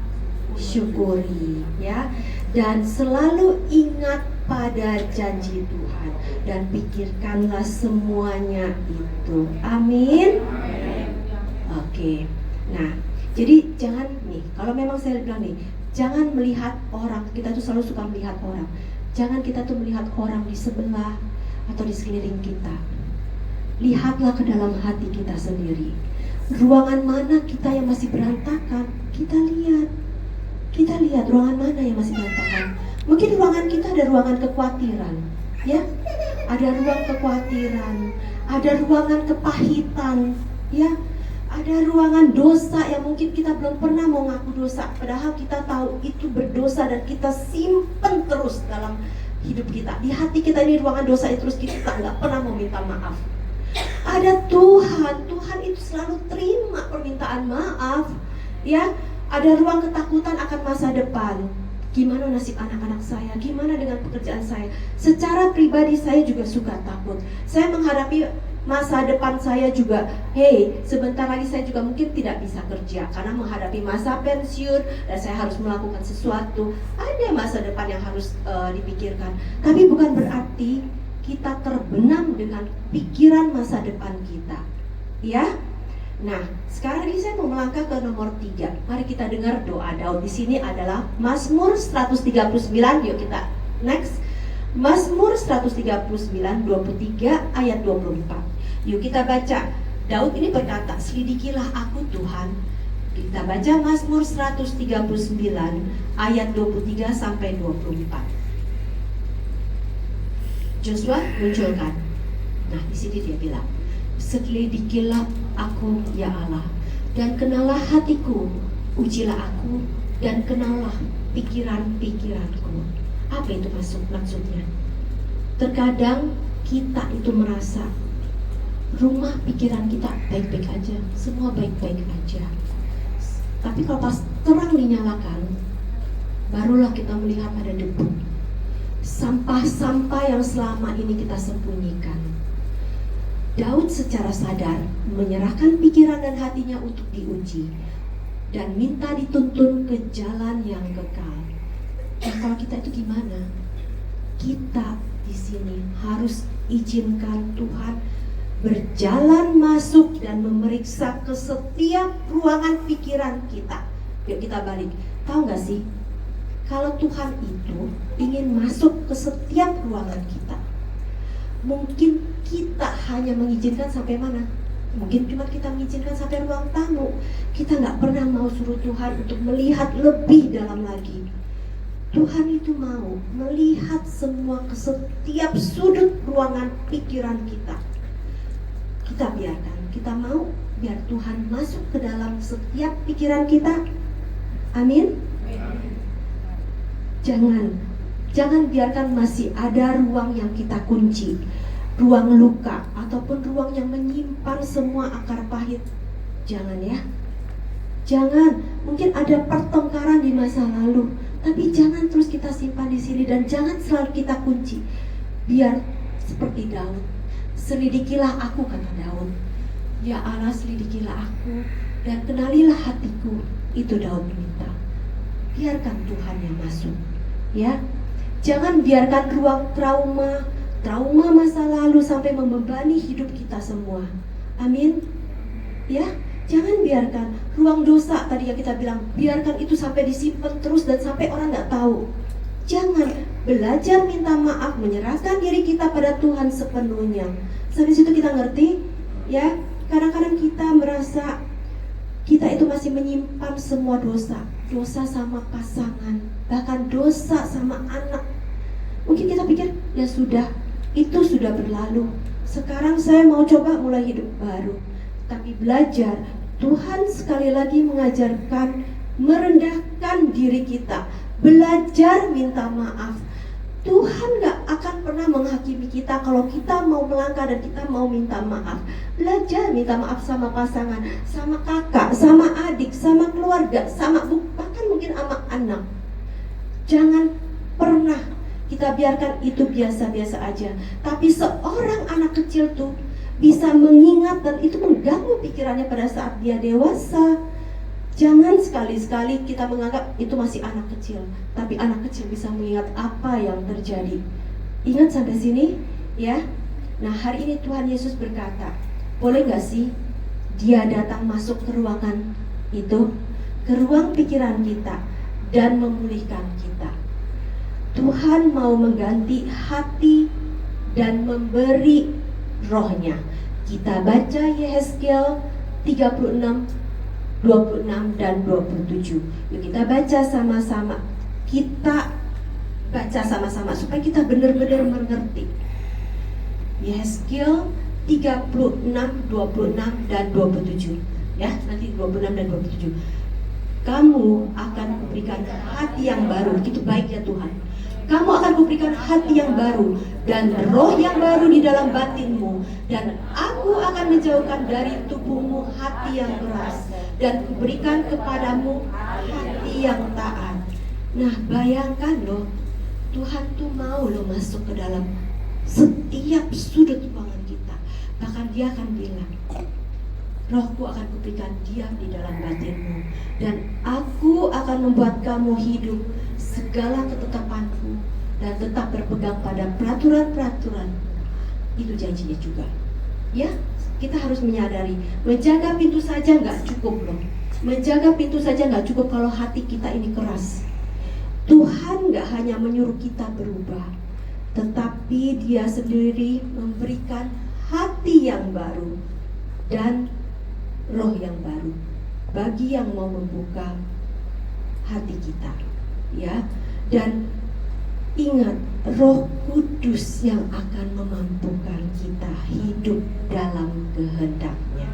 syukuri, ya. Dan selalu ingat pada janji Tuhan dan pikirkanlah semuanya itu. Amin. Oke. Nah, jadi jangan nih, kalau memang saya bilang nih, jangan melihat orang. Kita tuh selalu suka melihat orang. Jangan kita tuh melihat orang di sebelah atau di sekeliling kita. Lihatlah ke dalam hati kita sendiri. Ruangan mana kita yang masih berantakan, kita lihat. Kita lihat ruangan mana yang masih berantakan. Mungkin ruangan kita ada ruangan kekhawatiran, ya. Ada ruang kekhawatiran, ada ruangan kepahitan, ya. Ada ruangan dosa yang mungkin kita belum pernah mau ngaku dosa, padahal kita tahu itu berdosa dan kita simpen terus dalam hidup kita. Di hati kita ini ruangan dosa itu terus kita nggak pernah mau minta maaf. Ada Tuhan, Tuhan itu selalu terima permintaan maaf, ya. Ada ruang ketakutan akan masa depan. Gimana nasib anak-anak saya? Gimana dengan pekerjaan saya? Secara pribadi saya juga suka takut. Saya menghadapi masa depan saya juga. Sebentar lagi saya juga mungkin tidak bisa kerja karena menghadapi masa pensiun dan saya harus melakukan sesuatu. Ada masa depan yang harus dipikirkan. Tapi bukan berarti kita terbenam dengan pikiran masa depan kita, ya. Nah, sekarang ini saya mau melangkah ke nomor 3. Mari kita dengar doa Daud. Di sini adalah Mazmur 139. Yuk kita next. Mazmur 139 23 ayat 24. Yuk kita baca. Daud ini berkata, "Selidikilah aku Tuhan." Kita baca Mazmur 139 ayat 23 sampai 24. Joshua munculkan. Nah, di sini dia bilang, "Selidikilah aku ya Allah, dan kenalah hatiku, ujilah aku dan kenallah pikiran-pikiranku. Apa itu maksudnya? Terkadang kita itu merasa rumah pikiran kita baik-baik aja, semua baik-baik aja. Tapi kalau pas terang dinyalakan, barulah kita melihat ada debu, sampah-sampah yang selama ini kita sembunyikan. Daud secara sadar menyerahkan pikiran dan hatinya untuk diuji dan minta dituntun ke jalan yang kekal. Nah, kalau kita itu gimana? Kita di sini harus izinkan Tuhan berjalan masuk dan memeriksa ke setiap ruangan pikiran kita. Yuk kita balik. Tahu gak sih, kalau Tuhan itu ingin masuk ke setiap ruangan kita, mungkin kita hanya mengizinkan sampai mana? Mungkin cuma kita mengizinkan sampai ruang tamu. Kita gak pernah mau suruh Tuhan untuk melihat lebih dalam lagi. Tuhan itu mau melihat semua ke setiap sudut ruangan pikiran kita. Kita biarkan, kita mau biar Tuhan masuk ke dalam setiap pikiran kita. Amin. Jangan biarkan masih ada ruang yang kita kunci, ruang luka ataupun ruang yang menyimpan semua akar pahit. Jangan ya. Jangan, mungkin ada pertengkaran di masa lalu, tapi jangan terus kita simpan di sini dan jangan selalu kita kunci. Biar seperti Daud, selidikilah aku, kata Daud. Ya Allah, selidikilah aku dan kenalilah hatiku. Itu Daud minta. Biarkan Tuhan yang masuk, ya. Jangan biarkan ruang trauma masa lalu sampai membebani hidup kita semua. Amin. Ya, jangan biarkan ruang dosa tadi yang kita bilang, biarkan itu sampai disimpan terus dan sampai orang nggak tahu. Jangan, belajar minta maaf, menyerahkan diri kita pada Tuhan sepenuhnya. Sampai situ kita ngerti, ya. Kadang-kadang kita merasa kita itu masih menyimpan semua dosa sama pasangan, bahkan dosa sama anak. Mungkin kita pikir, ya sudah, itu sudah berlalu. Sekarang saya mau coba mulai hidup baru. Tapi belajar, Tuhan sekali lagi mengajarkan merendahkan diri kita, belajar minta maaf. Tuhan gak akan pernah menghakimi kita kalau kita mau melangkah dan kita mau minta maaf. Belajar minta maaf sama pasangan, sama kakak, sama adik, sama keluarga, bahkan mungkin sama anak. Jangan pernah kita biarkan itu biasa-biasa aja. Tapi seorang anak kecil tuh bisa mengingat dan itu mengganggu pikirannya pada saat dia dewasa. Jangan sekali-sekali kita menganggap itu masih anak kecil, tapi anak kecil bisa mengingat apa yang terjadi. Ingat sampai sini, ya. Nah, hari ini Tuhan Yesus berkata, boleh gak sih Dia datang masuk ke ruangan itu, ke ruang pikiran kita dan memulihkan kita. Tuhan mau mengganti hati dan memberi rohnya. Kita baca Yehezkiel 36 26 dan 27. Yuk kita baca sama-sama. Kita baca sama-sama supaya kita benar-benar mengerti. Yehezkiel 36, 26 dan 27. Ya, nanti 26 dan 27. Kamu akan kuberikan hati yang baru. Itu baiknya Tuhan. Kamu akan kuberikan hati yang baru dan roh yang baru di dalam batinmu, dan aku akan menjauhkan dari tubuhmu hati yang keras dan kuberikan kepadamu hati yang taat. Nah, bayangkan loh, Tuhan tuh mau loh masuk ke dalam setiap sudut ruangan kita. Bahkan Dia akan bilang, Rohku akan kuberikan diam di dalam batinmu, dan aku akan membuat kamu hidup segala ketetapanku dan tetap berpegang pada peraturan-peraturan. Itu janjinya juga. Ya, kita harus menyadari, menjaga pintu saja nggak cukup loh. Menjaga pintu saja nggak cukup kalau hati kita ini keras. Tuhan nggak hanya menyuruh kita berubah, tetapi Dia sendiri memberikan hati yang baru dan roh yang baru bagi yang mau membuka hati kita, ya. Dan ingat, Roh Kudus yang akan memampukan kita hidup dalam kehendak-Nya.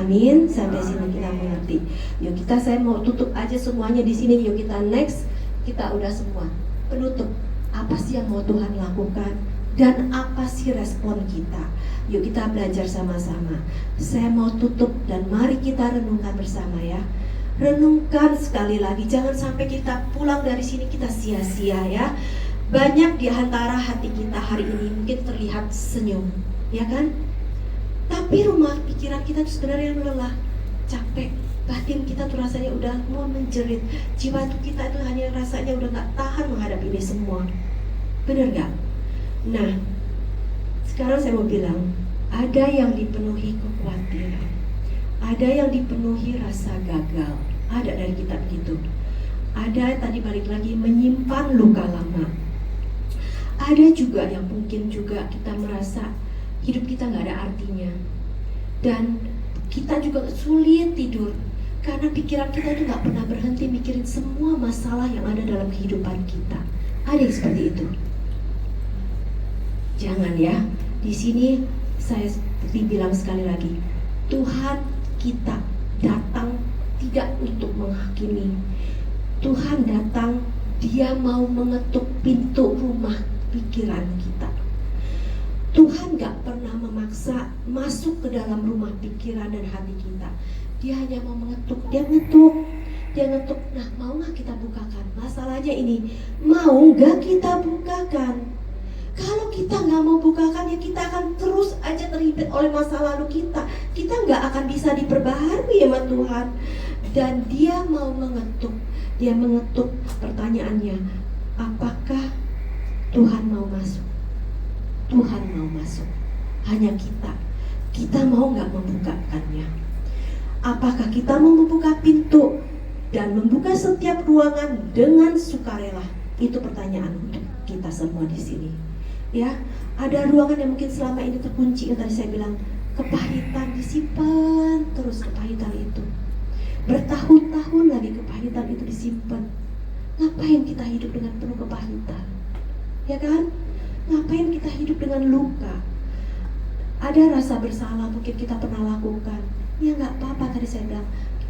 Amin. Sampai sini kita mengerti. Yuk saya mau tutup aja semuanya di sini. Yuk kita next. Kita udah semua penutup. Apa sih yang mau Tuhan lakukan? Dan apa sih respon kita? Yuk kita belajar sama-sama. Saya mau tutup dan mari kita renungkan bersama ya. Renungkan sekali lagi. Jangan sampai kita pulang dari sini kita sia-sia ya. Banyak di antara hati kita hari ini mungkin terlihat senyum, ya kan? Tapi rumah pikiran kita tuh sebenarnya lelah, capek. Batin kita tuh rasanya udah mau menjerit. Jiwa kita itu hanya rasanya udah gak tahan menghadapi ini semua. Bener gak? Nah, sekarang saya mau bilang, ada yang dipenuhi kekhawatiran, ada yang dipenuhi rasa gagal. Ada dari kita begitu. Ada tadi balik lagi menyimpan luka lama. Ada juga yang mungkin juga kita merasa hidup kita gak ada artinya. Dan kita juga sulit tidur karena pikiran kita itu gak pernah berhenti mikirin semua masalah yang ada dalam kehidupan kita. Ada yang seperti itu? Jangan ya. Di sini saya seperti bilang sekali lagi, Tuhan kita datang tidak untuk menghakimi. Tuhan datang, Dia mau mengetuk pintu rumah pikiran kita. Tuhan gak pernah memaksa masuk ke dalam rumah pikiran dan hati kita. Dia hanya mau mengetuk. Dia ngetuk. Nah, mau gak kita bukakan? Masalahnya ini, mau gak kita bukakan? Kalau kita gak mau bukakan, ya kita akan terus aja terhimpit oleh masa lalu kita. Kita gak akan bisa diperbaharui sama Tuhan. Dan Dia mau mengetuk. Dia mengetuk. Pertanyaannya, apakah Tuhan mau masuk? Tuhan mau masuk. Hanya kita mau gak membukakannya? Apakah kita mau membuka pintu dan membuka setiap ruangan dengan sukarela? Itu pertanyaan untuk kita semua di sini. Ya, ada ruangan yang mungkin selama ini terkunci, yang tadi saya bilang kepahitan, disimpan terus kepahitan itu. Bertahun-tahun lagi kepahitan itu disimpan. Ngapain kita hidup dengan penuh kepahitan? Ya kan? Ngapain kita hidup dengan luka? Ada rasa bersalah mungkin kita pernah lakukan. Ya gak apa-apa, tadi saya bilang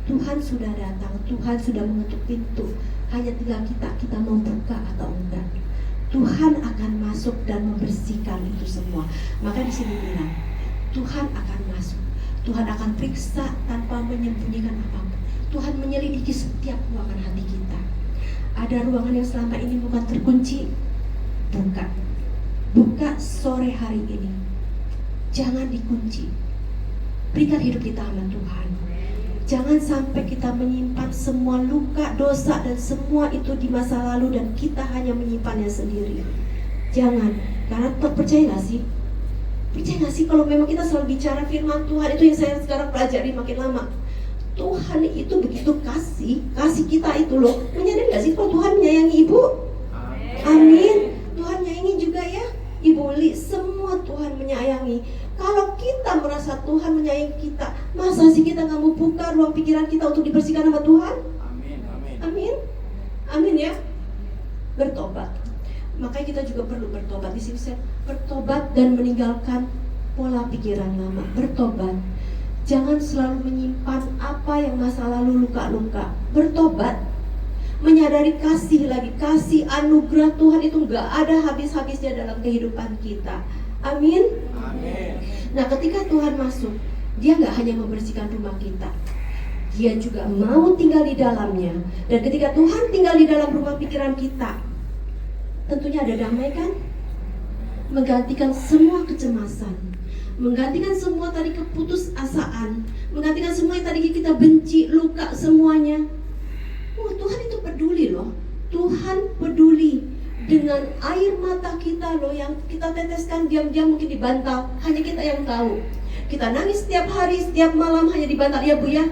Tuhan sudah datang, Tuhan sudah mengetuk pintu. Hanya tinggal kita mau buka atau enggak. Tuhan akan masuk dan membersihkan itu semua. Maka di sini bilang Tuhan akan masuk. Tuhan akan periksa tanpa menyembunyikan apapun. Tuhan menyelidiki setiap ruangan hati kita. Ada ruangan yang selama ini bukan terkunci, buka sore hari ini. Jangan dikunci. Berikan hidup kita sama Tuhan. Jangan sampai kita menyimpan semua luka, dosa dan semua itu di masa lalu dan kita hanya menyimpannya sendiri. Jangan. Karena percaya gak sih? Percaya gak sih kalau memang kita selalu bicara firman Tuhan? Itu yang saya sekarang pelajari makin lama. Tuhan itu begitu kasih kita itu loh. Menyadari gak sih kalau Tuhan menyayangi ibu? Amin. Tuhan menyayangi juga ya Ibu Li, semua Tuhan menyayangi. Kalau kita merasa Tuhan menyayangi kita, masa sih kita gak mau buka ruang pikiran kita untuk dibersihkan sama Tuhan? Amin ya. Bertobat. Makanya kita juga perlu bertobat. Di sini saya bertobat dan meninggalkan pola pikiran lama. Bertobat. Jangan selalu menyimpan apa yang masa lalu luka-luka. Bertobat. Menyadari kasih lagi. Kasih anugerah Tuhan itu gak ada habis-habisnya dalam kehidupan kita. Amin. Nah, ketika Tuhan masuk, Dia gak hanya membersihkan rumah kita, Dia juga mau tinggal di dalamnya. Dan ketika Tuhan tinggal di dalam rumah pikiran kita, tentunya ada damai kan? Menggantikan semua kecemasan, menggantikan semua tadi keputusasaan, menggantikan semua yang tadi kita benci, luka semuanya. Tuhan itu peduli loh. Tuhan peduli dengan air mata kita loh, yang kita teteskan diam-diam mungkin di bantal, hanya kita yang tahu. Kita nangis setiap hari, setiap malam hanya di bantal, ya Bu ya.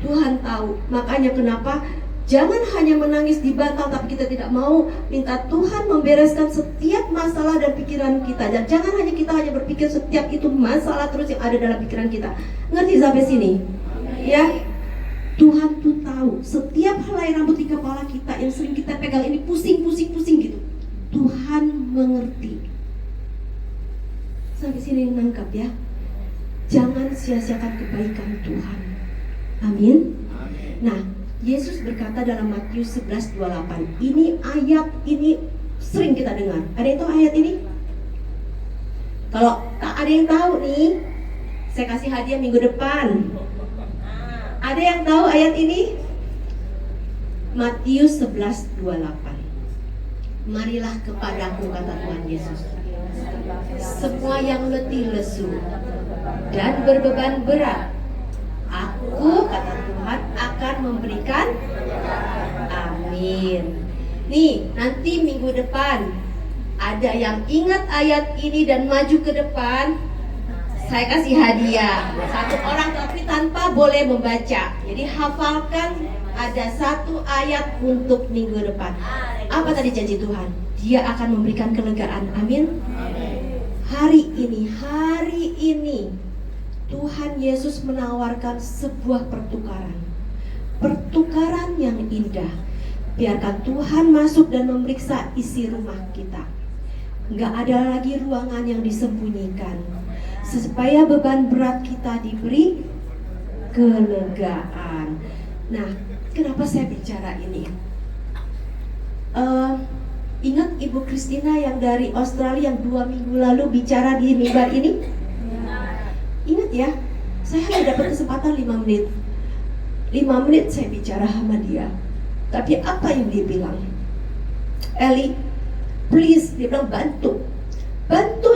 Tuhan tahu. Makanya kenapa jangan hanya menangis di bantal, tapi kita tidak mau minta Tuhan membereskan setiap masalah dan pikiran kita. Dan jangan hanya kita hanya berpikir setiap itu masalah terus yang ada dalam pikiran kita. Ngerti sampai sini? Ya. Tuhan tuh tahu setiap helai rambut di kepala kita yang sering kita pegang ini pusing gitu. Tuhan mengerti. Sampai sini nangkap ya. Jangan sia-siakan kebaikan Tuhan. Amin. Nah, Yesus berkata dalam Matius 11:28. Ini ayat ini sering kita dengar. Ada yang tahu ayat ini? Kalau tak ada yang tahu nih, saya kasih hadiah minggu depan. Ada yang tahu ayat ini? Matius 11:28. Marilah kepadaku, kata Tuhan Yesus, semua yang letih lesu dan berbeban berat, aku, kata Tuhan, akan memberikan. Amin. Nih, nanti minggu depan ada yang ingat ayat ini dan maju ke depan, saya kasih hadiah. Satu orang tapi tanpa boleh membaca. Jadi hafalkan, ada satu ayat untuk minggu depan. Apa tadi janji Tuhan? Dia akan memberikan kelegaan. Amin. Hari ini Tuhan Yesus menawarkan sebuah pertukaran. Pertukaran yang indah. Biarkan Tuhan masuk dan memeriksa isi rumah kita. Nggak ada lagi ruangan yang disembunyikan, supaya beban berat kita diberi kelegaan. Nah, kenapa saya bicara ini? Ingat Ibu Christina yang dari Australia yang 2 minggu lalu bicara di mimbar ini? Ingat ya, saya hanya dapat kesempatan 5 menit. 5 menit saya bicara sama dia. Tapi apa yang dia bilang? Eli, please, dia bilang bantu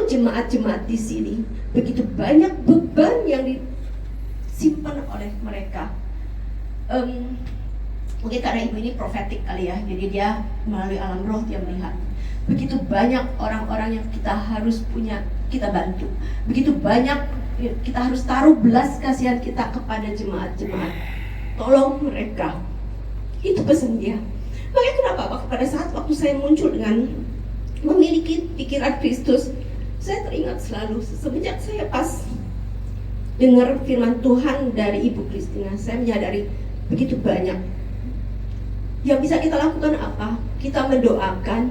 jemaat-jemaat di sini. Begitu banyak beban yang disimpan oleh mereka. Mungkin karena ibu ini profetik kali ya, jadi dia melalui alam roh dia melihat. Begitu banyak orang-orang yang kita harus punya, kita bantu. Begitu banyak kita harus taruh belas kasihan kita kepada jemaat-jemaat. Tolong mereka. Itu pesan dia. Makanya kenapa pada saat waktu saya muncul dengan memiliki pikiran Kristus, saya teringat selalu semenjak saya pas dengar firman Tuhan dari Ibu Christina, saya menyadari begitu banyak. Yang bisa kita lakukan apa? Kita mendoakan,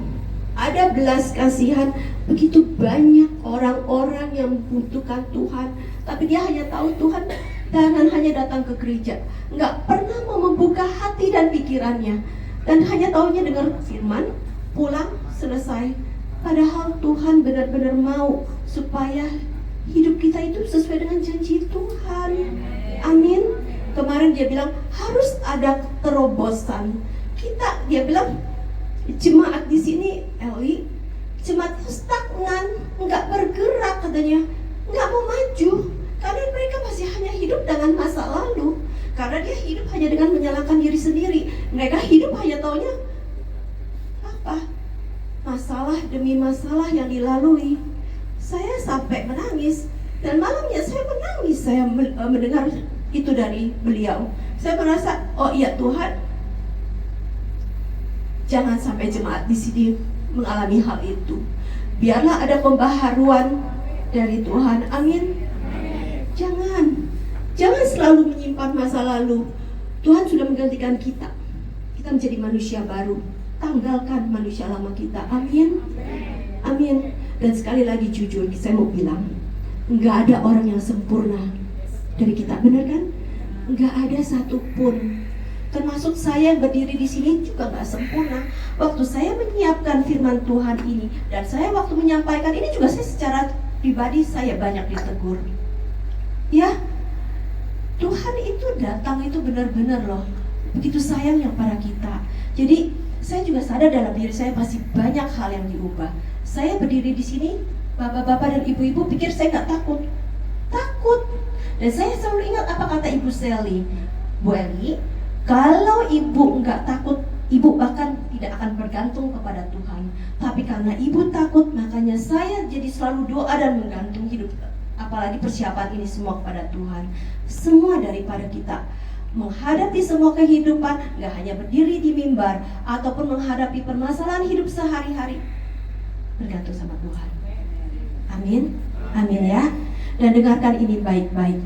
ada belas kasihan. Begitu banyak orang-orang yang membutuhkan Tuhan, tapi dia hanya tahu Tuhan dan hanya datang ke gereja, nggak pernah mau membuka hati dan pikirannya, dan hanya taunya dengar firman, pulang, selesai. Padahal Tuhan benar-benar mau supaya hidup kita itu sesuai dengan janji Tuhan. Amin. Kemarin dia bilang harus ada terobosan. Dia bilang jemaat di sini, Eli, jemaat itu stagnan, nggak bergerak katanya, nggak mau maju, karena mereka masih hanya hidup dengan masa lalu. Karena dia hidup hanya dengan menyalahkan diri sendiri. Mereka hidup hanya taunya apa? Masalah demi masalah yang dilalui. Saya sampai menangis, dan malamnya saya menangis. Saya mendengar itu dari beliau. Saya merasa, oh iya Tuhan, jangan sampai jemaat di sini mengalami hal itu. Biarlah ada pembaharuan dari Tuhan. Amin. Jangan selalu menyimpan masa lalu. Tuhan sudah menggantikan kita. Kita menjadi manusia baru. Tanggalkan manusia lama kita. Amin. Amin. Dan sekali lagi jujur, saya mau bilang, nggak ada orang yang sempurna dari kita, benar kan? Nggak ada satupun. Termasuk saya yang berdiri di sini juga nggak sempurna. Waktu saya menyiapkan firman Tuhan ini, dan saya waktu menyampaikan ini juga, saya secara pribadi saya banyak ditegur. Ya, Tuhan itu datang itu benar-benar loh, begitu sayangnya pada kita. Jadi saya juga sadar dalam diri saya masih banyak hal yang diubah. Saya berdiri di sini, bapak-bapak dan ibu-ibu pikir saya nggak takut. Dan saya selalu ingat apa kata Ibu Sally, Bu Eli, kalau ibu nggak takut, ibu bahkan tidak akan bergantung kepada Tuhan. Tapi karena ibu takut, makanya saya jadi selalu doa dan menggantung hidup, apalagi persiapan ini semua kepada Tuhan. Semua daripada kita menghadapi semua kehidupan, nggak hanya berdiri di mimbar ataupun menghadapi permasalahan hidup sehari-hari, bergantung sama Tuhan. Amin. Amin ya. Dan dengarkan ini baik-baik.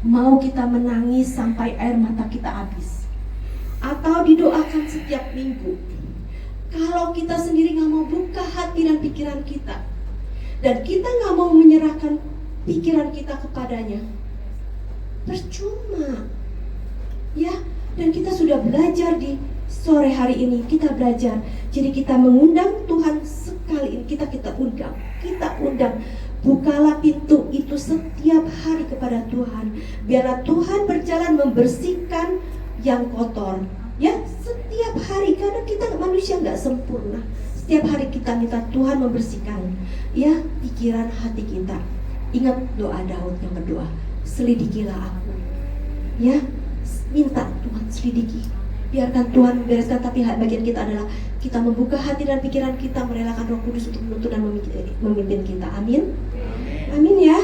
Mau kita menangis sampai air mata kita habis, atau didoakan setiap minggu, kalau kita sendiri gak mau buka hati dan pikiran kita, dan kita gak mau menyerahkan pikiran kita kepadanya, percuma. Ya, dan kita sudah belajar di sore hari ini, kita belajar. Jadi kita mengundang Tuhan sekali ini, kita undang. Bukalah pintu itu setiap hari kepada Tuhan. Biarlah Tuhan berjalan membersihkan yang kotor. Ya, setiap hari, karena kita manusia nggak sempurna. Setiap hari kita minta Tuhan membersihkan, ya, pikiran hati kita. Ingat doa Daud yang kedua, selidikilah aku. Ya, minta Tuhan selidiki. Biarkan Tuhan membereskan, tapi bagian kita adalah kita membuka hati dan pikiran kita, merelakan Roh Kudus untuk menuntun dan memimpin kita. Amin. Amin ya.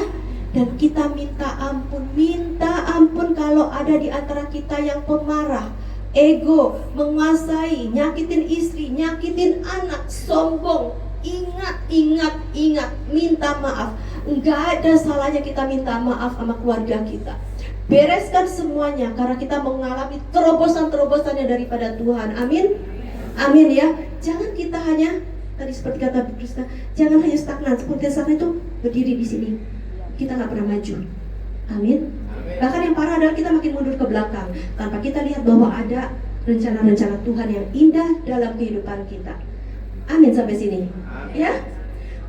Dan kita minta ampun kalau ada di antara kita yang pemarah, ego, menguasai, nyakitin istri, nyakitin anak, sombong. Ingat, minta maaf. Enggak ada salahnya kita minta maaf sama keluarga kita. Bereskan semuanya, karena kita mengalami terobosan-terobosannya daripada Tuhan. Amin. Amin ya. Jangan kita hanya, tadi seperti kata Bu Krista, jangan hanya stagnan. Seperti stagnan itu berdiri di sini, kita nggak pernah maju. Amin. Bahkan yang parah adalah kita makin mundur ke belakang tanpa kita lihat bahwa ada rencana-rencana Tuhan yang indah dalam kehidupan kita. Amin sampai sini. Ya.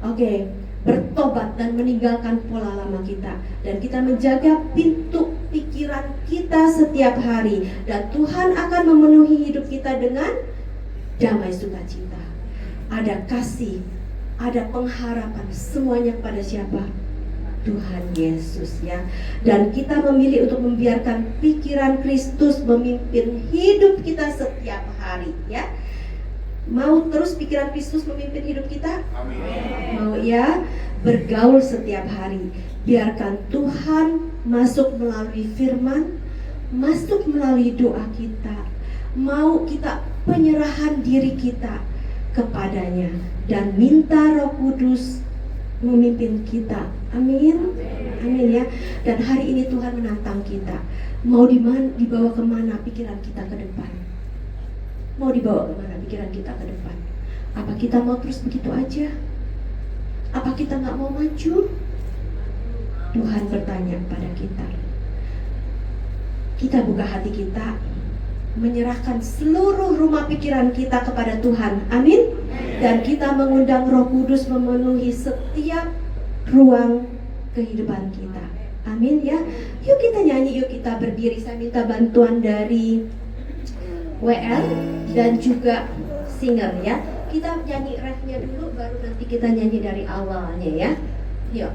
Oke. Bertobat dan meninggalkan pola lama kita, dan kita menjaga pintu pikiran kita setiap hari, dan Tuhan akan memenuhi hidup kita dengan damai sukacita. Ada kasih, ada pengharapan, semuanya kepada siapa? Tuhan Yesus ya. Dan kita memilih untuk membiarkan pikiran Kristus memimpin hidup kita setiap hari ya. Mau terus pikiran Kristus memimpin hidup kita? Amin. Mau ya? Bergaul setiap hari. Biarkan Tuhan masuk melalui firman, masuk melalui doa kita. Mau kita penyerahan diri kita kepadanya, dan minta Roh Kudus memimpin kita. Amin. Amin ya. Dan hari ini Tuhan menantang kita. Mau dibawa kemana pikiran kita ke depan? Mau dibawa kemana pikiran kita ke depan? Apa kita mau terus begitu aja? Apa kita gak mau maju? Tuhan bertanya pada kita. Kita buka hati kita, menyerahkan seluruh rumah pikiran kita kepada Tuhan. Amin. Dan kita mengundang Roh Kudus memenuhi setiap ruang kehidupan kita. Amin ya. Yuk kita nyanyi, yuk kita berdiri. Saya minta bantuan dari WL dan juga singer ya. Kita nyanyi refnya dulu, baru nanti kita nyanyi dari awalnya ya. Yuk.